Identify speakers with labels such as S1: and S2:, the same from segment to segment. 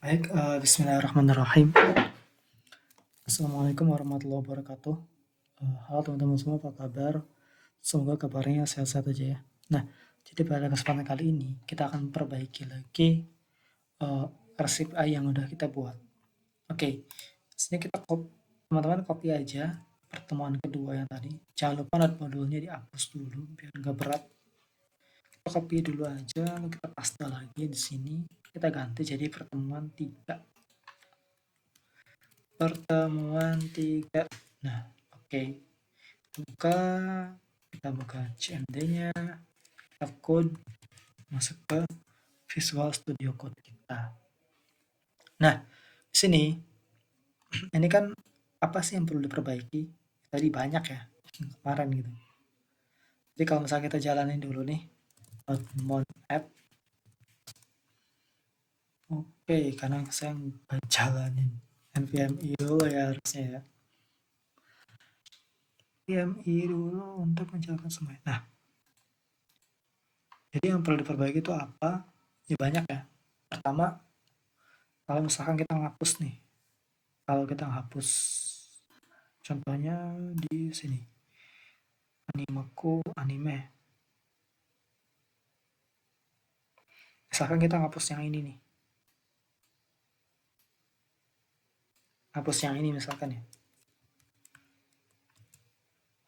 S1: Baik, bismillahirrahmanirrahim. Assalamualaikum warahmatullahi wabarakatuh. Halo teman-teman semua, apa kabar? Semoga kabarnya sehat-sehat aja ya. Nah, jadi pada kesempatan kali ini kita akan perbaiki lagi uh, RCPI yang udah kita buat. Oke, sini teman-teman copy aja pertemuan kedua yang tadi. Jangan lupa note modulnya dihapus dulu biar nggak berat. Kita copy dulu aja, lalu kita paste lagi di sini. Kita ganti jadi pertemuan 3. Pertemuan 3. Nah, oke. Buka, kita buka CMD-nya, kita code, masuk ke Visual Studio Code kita. Nah, di sini, ini kan apa sih yang perlu diperbaiki? Tadi banyak ya, kemarin gitu. Jadi kalau misalnya kita jalanin dulu nih, Mon app. Oke, karena saya nggak jalanin NVMe dulu ya harusnya ya. NVMe dulu untuk menjalankan semuanya. Nah, jadi yang perlu diperbaiki itu apa? Ya banyak ya. Pertama, kalau misalkan kita ngapus nih, kalau kita hapus, contohnya di sini, animeku anime. Misalkan kita ngapus yang ini nih, hapus yang ini misalkan ya.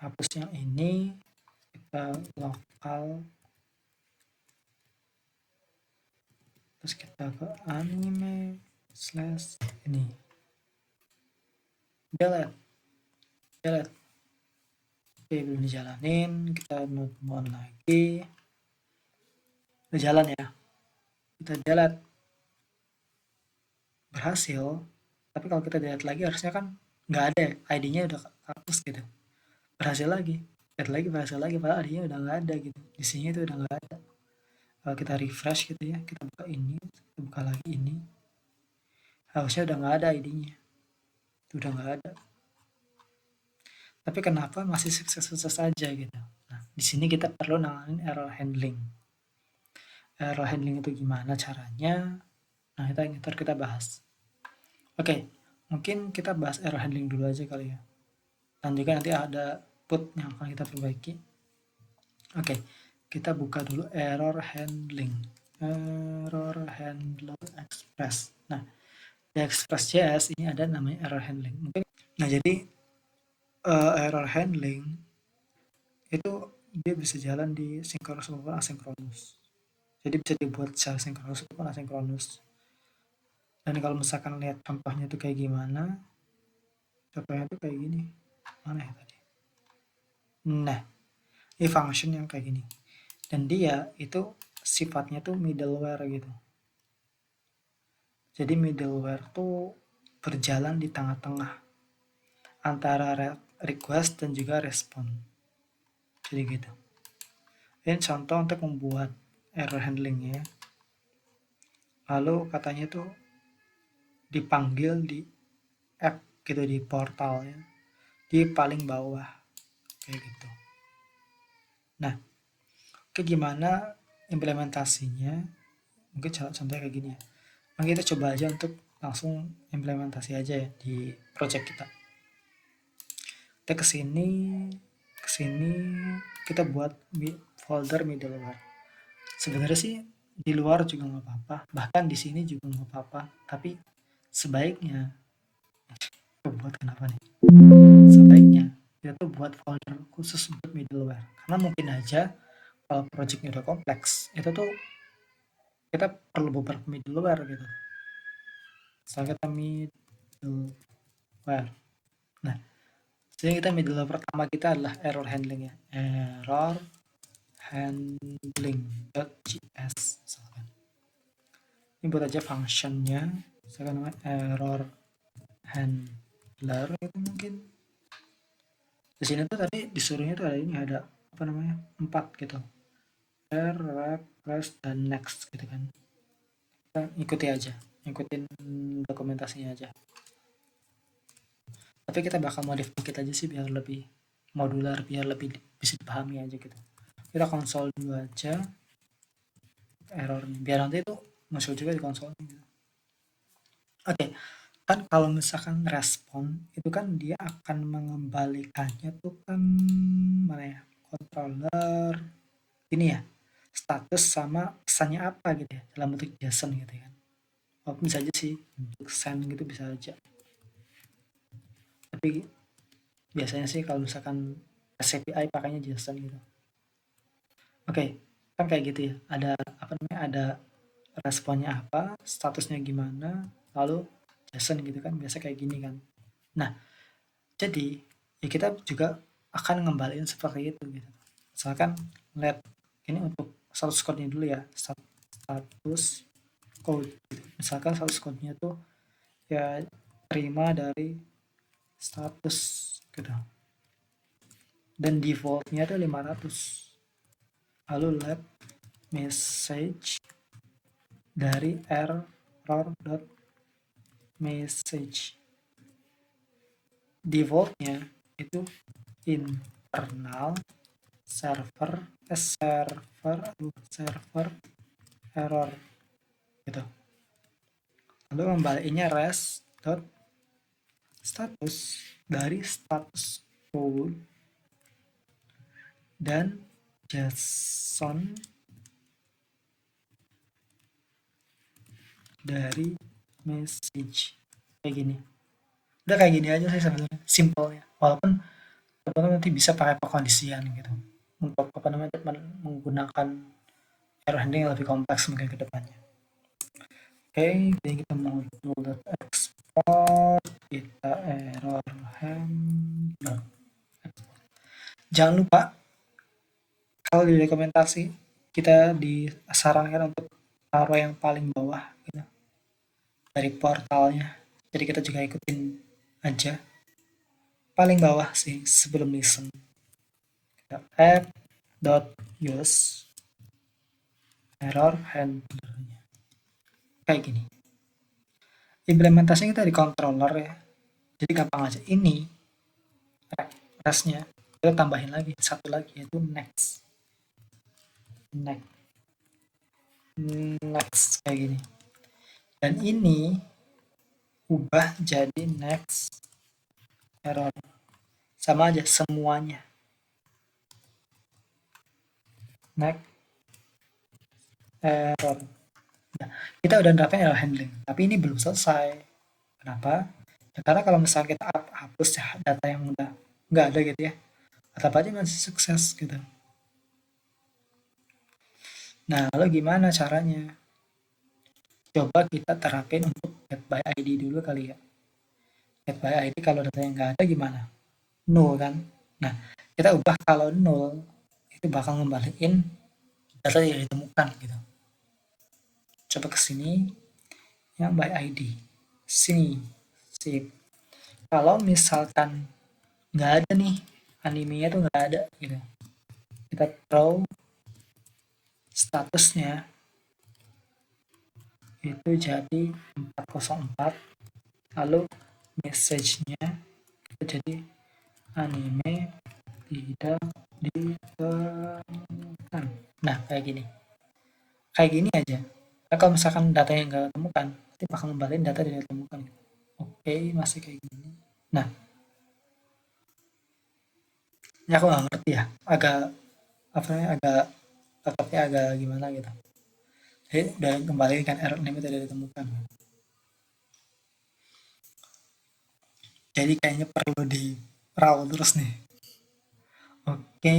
S1: Hapus yang ini, kita lokal, terus kita ke anime slash ini, delete. Oke, belum dijalanin, kita node lagi, udah jalan ya, kita delete, berhasil. Tapi kalau kita delete lagi harusnya kan nggak ada ya, ID-nya udah hapus gitu, berhasil lagi, delete lagi, berhasil lagi, padahal ID-nya udah nggak ada gitu, di sini itu udah nggak ada. Kalau kita refresh gitu ya, kita buka ini, kita buka lagi ini, harusnya udah nggak ada ID-nya, itu udah nggak ada. Tapi kenapa masih sukses-sukses saja gitu? Nah, di sini kita perlu nanganin error handling. Error handling itu gimana caranya? Nah, itu yang ntar kita bahas. Oke, mungkin kita bahas error handling dulu aja kali ya. Dan juga nanti ada put yang akan kita perbaiki. Oke, kita buka dulu error handling. Error handler express. Nah, di Express.js ini ada namanya error handling. Mungkin, nah jadi error handling itu dia bisa jalan di sinkronus maupun asinkronus. Jadi bisa dibuat secara sinkronus maupun asinkronus. Dan kalau misalkan lihat contohnya itu kayak gimana, contohnya itu kayak gini. Mana ya tadi? Nah, ini function yang kayak gini. Dan dia itu sifatnya tuh middleware gitu. Jadi middleware tuh berjalan di tengah-tengah antara request dan juga respon. Jadi gitu. Ini contoh untuk membuat error handlingnya. Lalu katanya tuh dipanggil di app gitu, di portalnya, di paling bawah kayak gitu. Nah, gimana implementasinya? Mungkin contohnya kayak gini ya. Nah, kita coba aja untuk langsung implementasi aja ya di project kita. Kita kesini, kita buat folder middleware. Sebenarnya sih di luar juga nggak apa-apa, bahkan di sini juga nggak apa-apa. Tapi sebaiknya, buat kenapa nih? Sebaiknya kita tuh buat folder khusus untuk middleware. Karena mungkin aja kalau projectnya udah kompleks, itu tuh kita perlu beberapa middleware gitu. Misalnya kita middleware. Nah, jadi kita middleware pertama kita adalah error handling ya. Error handling.js. Ini buat aja functionnya. Misalkan namanya error handler itu mungkin. Di sini tuh tadi disuruhnya tuh ada ini, ada apa namanya, 4 gitu. Wrap, rest, dan next gitu kan. Kita ikuti aja, ikutin dokumentasinya aja. Tapi kita bakal modif dikit aja sih biar lebih modular, biar lebih bisa dipahami aja gitu. Kita konsol dulu aja errornya, biar nanti itu muncul juga di konsolnya gitu. Oke, kan kalau misalkan respon itu kan dia akan mengembalikannya tuh kan mana ya, controller ini ya, status sama pesannya apa gitu ya, dalam bentuk JSON gitu kan. Walaupun bisa aja sih bentuk send gitu bisa aja, tapi biasanya sih kalau misalkan API pakainya JSON gitu. Oke, kan kayak gitu ya, ada apa namanya, ada responnya apa, statusnya gimana, lalu JSON gitu kan, biasa kayak gini kan. Nah, jadi ya kita juga akan ngembaliin seperti itu gitu. Misalkan let ini untuk status code-nya dulu ya, status code. Misalkan status code-nya tuh ya terima dari status gitu. Dan default-nya tuh 500. Lalu let message dari error.message. Default-nya itu internal server error gitu. Lalu kembaliinnya res dot status dari status code dan JSON dari message kayak gini. Udah kayak gini aja sih sebenarnya, simpelnya. Walaupun teman-teman nanti bisa pakai pengkondisian gitu untuk apa namanya, menggunakan error handling yang lebih kompleks mungkin ke depannya. Oke, jadi kita mau export, kita error handler. Jangan lupa kalau di dokumentasi kita disarankan untuk taruh yang paling bawah gitu, dari portalnya. Jadi kita juga ikutin aja paling bawah sih sebelum listen. App.use error handlernya kayak gini. Implementasinya kita di controller ya. Jadi gampang aja. Ini resnya kita tambahin lagi satu lagi yaitu next. Next kayak gini. Dan ini ubah jadi next error. Sama aja semuanya. Next error. Nah, kita udah nerapin error handling, tapi ini belum selesai. Kenapa? Ya, karena kalau misalnya kita hapus data yang udah nggak ada gitu ya, tetap aja masih sukses gitu. Nah, lalu gimana caranya? Coba kita terapin untuk get by ID dulu kali ya. Get by ID kalau data yang nggak ada gimana? Null kan? Nah, kita ubah kalau null itu bakal ngembaliin data yang ditemukan gitu. Coba ke sini yang by ID. Sini. Sip. Kalau misalkan nggak ada nih, animenya tuh nggak ada gitu. Kita throw statusnya itu jadi 404, lalu message-nya itu jadi anime tidak ditemukan. Nah, kayak gini. Kayak gini aja. Nah, kalau misalkan data yang nggak ditemukan, nanti bakal ngembaliin data yang ditemukan. Oke, masih kayak gini. Nah, ini aku nggak ngerti ya. Agak, apa namanya, tetapnya agak gimana gitu. Jadi, udah kembali kan error name tidak ditemukan. Jadi kayaknya perlu di raw terus nih. Oke,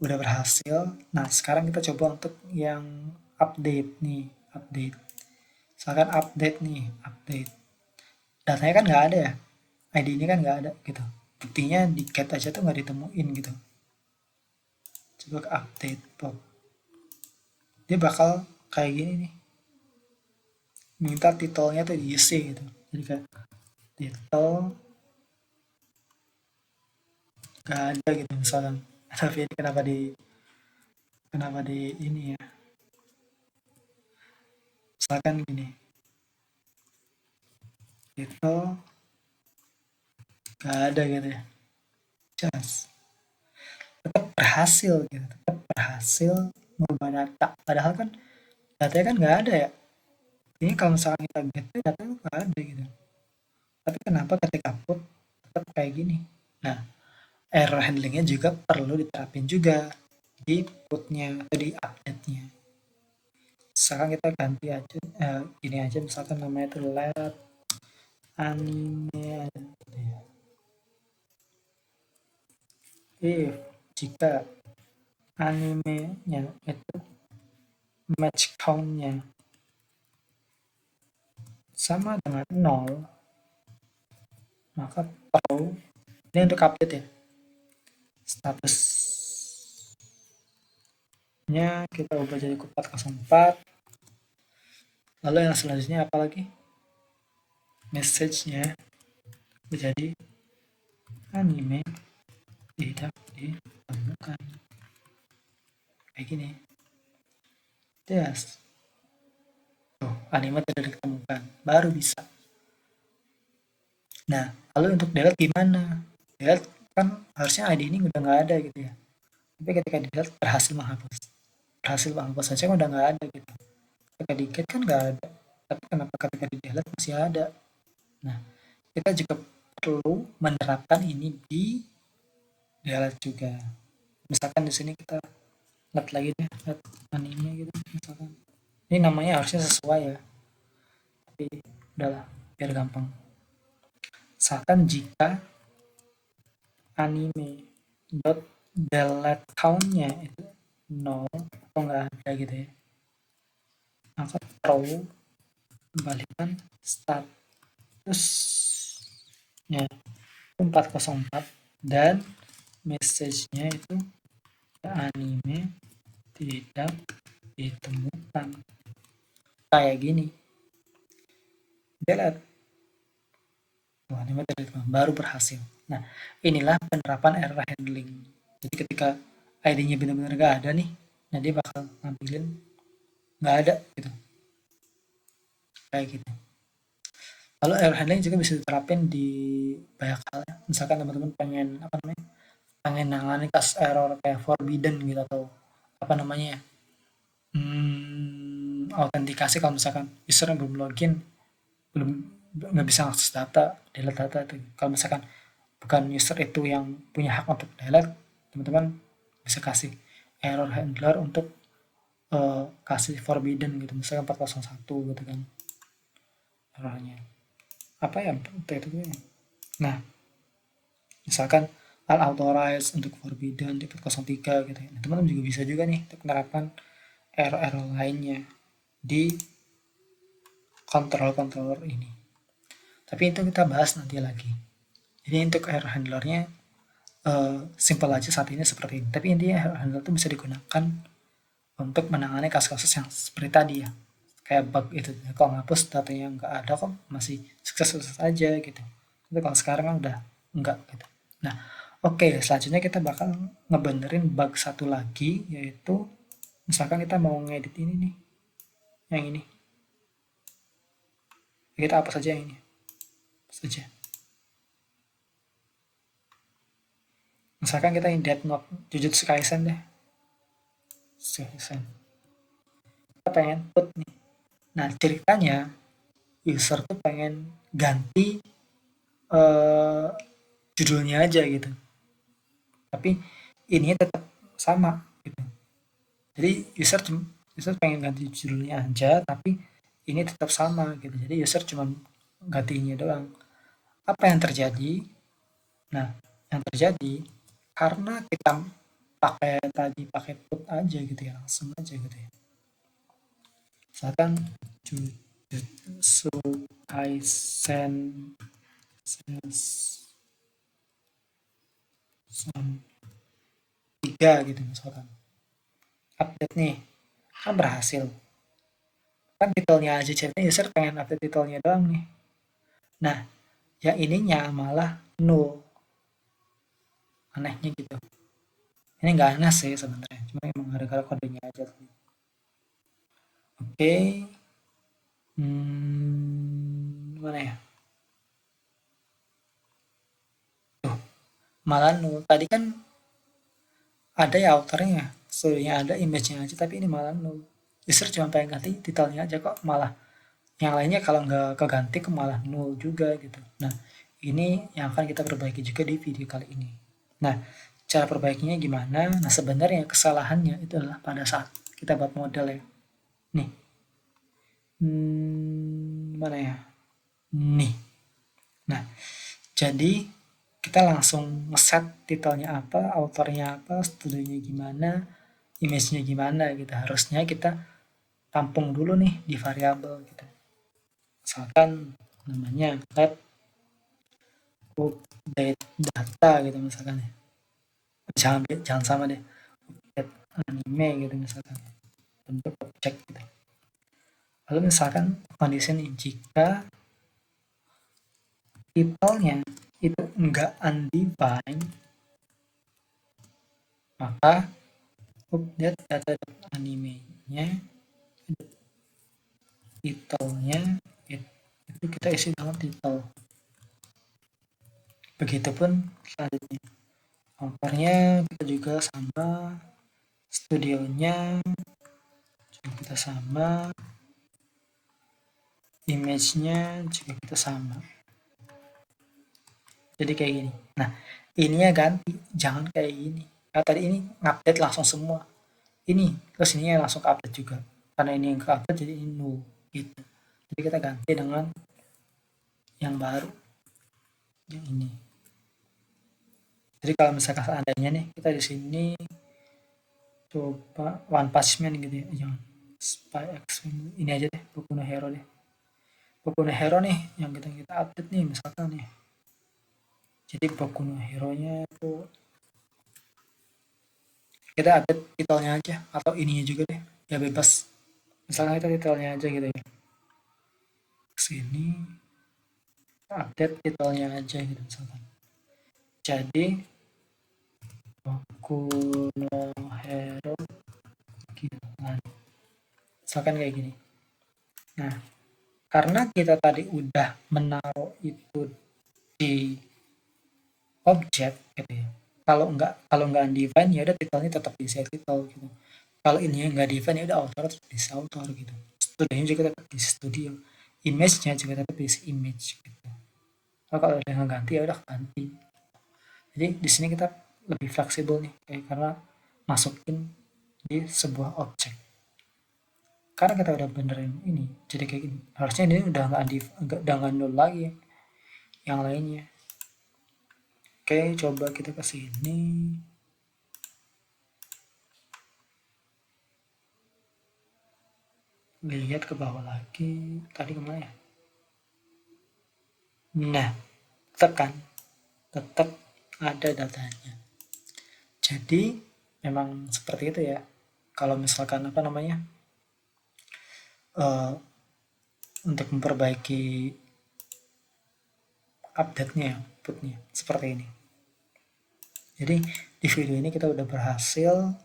S1: udah berhasil. Nah, sekarang kita coba untuk yang update nih, update. Misalkan update nih, update. Datanya kan nggak ada ya, ID-nya kan nggak ada gitu. Buktinya di cat aja tuh nggak ditemuin gitu. Coba ke update pop. Dia bakal kayak gini nih. Minta titelnya tuh diisi gitu. Jadi kayak title nggak ada gitu misalkan. Tapi ini kenapa di ini ya? Misalkan gini, title nggak ada gitu ya. Just tetap berhasil gitu, tetap berhasil merubah data. Padahal kan datanya kan nggak ada ya, Ini kalau misalkan kita get data itu nggak ada gitu. Tapi kenapa ketika put tetap kayak gini? Nah, error handlingnya juga perlu diterapin juga di putnya atau di update-nya. Misalkan kita ganti aja, gini aja misalkan namanya itu let anime. If jika animenya itu match count-nya sama dengan 0, maka perlu, ini untuk update ya, statusnya kita ubah jadi 404. Lalu yang selanjutnya apa lagi? Message-nya menjadi anime tidak ditemukan. Kayak gini. Yes. Tuh, anime tidak ditemukan. Baru bisa. Nah, lalu untuk delete gimana? Delete kan harusnya ID ini udah nggak ada gitu ya. Tapi ketika di delete berhasil menghapus. Berhasil menghapus saja kan udah nggak ada gitu. Ketika di get kan nggak ada. Tapi kenapa ketika di delete masih ada? Nah, kita juga perlu menerapkan ini di delete juga. Misalkan di sini kita lihat lagi deh, lihat anime gitu misalkan. Ini namanya harusnya sesuai ya. Tapi udahlah, biar gampang. Misalkan jika anime dot delete count-nya itu 0 atau nggak ada gitu ya, maka perlu kembalikan statusnya 404 dan message-nya itu anime tidak ditemukan. Kayak gini, delete, anime tidak ditemukan, baru berhasil. Nah, inilah penerapan error handling. Jadi ketika ID-nya benar-benar nggak ada nih, nah dia bakal nampilin nggak ada gitu, kayak gitu. Lalu error handling juga bisa diterapin di banyak hal. Misalkan teman-teman pengen apa namanya, pengen nangani kasus error kayak forbidden gitu atau apa namanya ya, autentikasi kalau misalkan user yang belum login, belum nggak bisa akses data, delete data itu. Kalau misalkan bukan user itu yang punya hak untuk delete, teman-teman bisa kasih error handler untuk kasih forbidden gitu, misalkan 401 gitu kan errornya. Apa ya itu ya? Nah, misalkan unauthorized untuk forbidden di 403 gitu ya. Nah, teman-teman juga bisa juga nih untuk menerapkan error-error lainnya di controller ini. Tapi itu kita bahas nanti lagi. Jadi untuk error handlernya simple aja saat ini seperti ini. Tapi intinya error handler itu bisa digunakan untuk menangani kasus-kasus yang seperti tadi ya. Kayak bug itu. Kalau ngapus datanya nggak ada kok masih sukses-sukses aja gitu. Tapi kalau sekarang kan udah enggak gitu. Nah, oke, selanjutnya kita bakal ngebenerin bug satu lagi, yaitu misalkan kita mau ngedit ini nih, yang ini. Kita apa saja yang ini. Saja. Misalkan kita ini Death Note, Jujutsu Kaisen deh. Kaisen. Kita pengen put nih. Nah, ceritanya user tuh pengen ganti judulnya aja gitu. Tapi ini tetap sama gitu. Jadi user pengen ganti judulnya aja, tapi ini tetap sama gitu. Jadi user cuma gantinya doang. Apa yang terjadi? Nah, yang terjadi karena kita pakai put aja gitu ya, langsung aja gitu ya. Misalkan Jujutsu Kaisen season 3 gitu misalkan. Update nih, kan berhasil. Kan titelnya aja ceritanya user pengen update titelnya doang nih. Nah, yang ininya malah null. Anehnya gitu. Ini nggak aneh sih sebenarnya, cuma emang gara-gara kodenya aja sih. Oke, mana ya? Tuh, malah null. Tadi kan ada ya autornya, story-nya ada, image-nya aja, tapi ini malah null. User cuma pengen ganti titelnya aja kok malah Yang lainnya kalau nggak keganti malah nol juga gitu. Nah, ini yang akan kita perbaiki juga di video kali ini. Nah, cara perbaikinya gimana? Nah, sebenarnya kesalahannya itu adalah pada saat kita buat model ya. Nih. Mana ya? Nih. Nah, jadi kita langsung ngeset titelnya apa, autornya apa, studionya gimana, image-nya gimana gitu. Harusnya kita tampung dulu nih di variabel gitu. Misalkan namanya let update data gitu misalkan ya. Jangan sama deh. Update anime gitu misalkan. Bentuk objek gitu. Lalu misalkan kondisi nih, jika titelnya itu enggak undefined, maka update data animenya titelnya itu kita isi dalam titel. Begitupun selanjutnya, autornya kita juga sama, studionya juga kita sama, image-nya juga kita sama. Jadi kayak gini. Nah, ininya ganti, jangan kayak gini. Nah, tadi ini ngupdate langsung semua. Ini, terus ininya langsung ke update juga. Karena ini yang ke update jadi ini null gitu. Jadi kita ganti dengan yang baru, yang ini. Jadi kalau misalkan seandainya nih kita di sini coba One Punch Man gitu ya, jangan Spy X ini aja deh, Boku no Hero deh. Boku no Hero nih yang kita update nih misalkan nih. Jadi Boku no Hero-nya tuh kita update titelnya aja atau ininya juga deh, ya bebas. Misalkan kita titelnya aja gitu ya. Sini update titelnya aja gitu misalkan. Jadi Boku no Hero gitu. Nah, misalkan kayak gini. Nah, karena kita tadi udah menaruh itu di objek gitu ya. Kalau nggak undefined ya udah titelnya tetap di title gitu. Kalau ini nggak defined ya udah author tetap di author gitu. Studionya juga tetap di studio. Image-nya juga tetap di image gitu. Kalau ada yang ganti ya udah ganti. Jadi di sini kita lebih fleksibel nih karena masukin di sebuah objek. Karena kita udah benerin ini jadi kayak gini. Harusnya ini udah nggak nol lagi yang lainnya. Oke, coba kita ke sini. Lihat ke bawah lagi. Tadi kemana ya? Nah, tetap ada datanya. Jadi memang seperti itu ya. Kalau misalkan apa namanya untuk memperbaiki update-nya, output-nya seperti ini. Jadi di video ini kita udah berhasil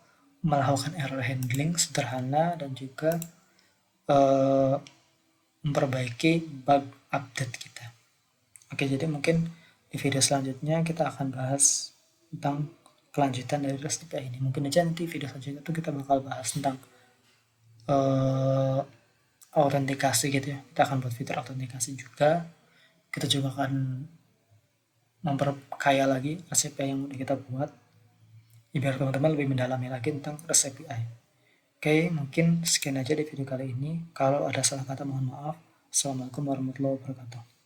S1: melakukan error handling sederhana dan juga memperbaiki bug update kita. Oke, jadi mungkin di video selanjutnya kita akan bahas tentang kelanjutan dari REST API ini. Mungkin aja nanti video selanjutnya itu kita bakal bahas tentang autentikasi gitu ya. Kita akan buat fitur autentikasi juga. Kita juga akan memperkaya lagi REST API yang udah kita buat. Biar teman-teman lebih mendalami lagi tentang REST API. Oke, mungkin sekian aja di video kali ini. Kalau ada salah kata mohon maaf. Assalamualaikum warahmatullahi wabarakatuh.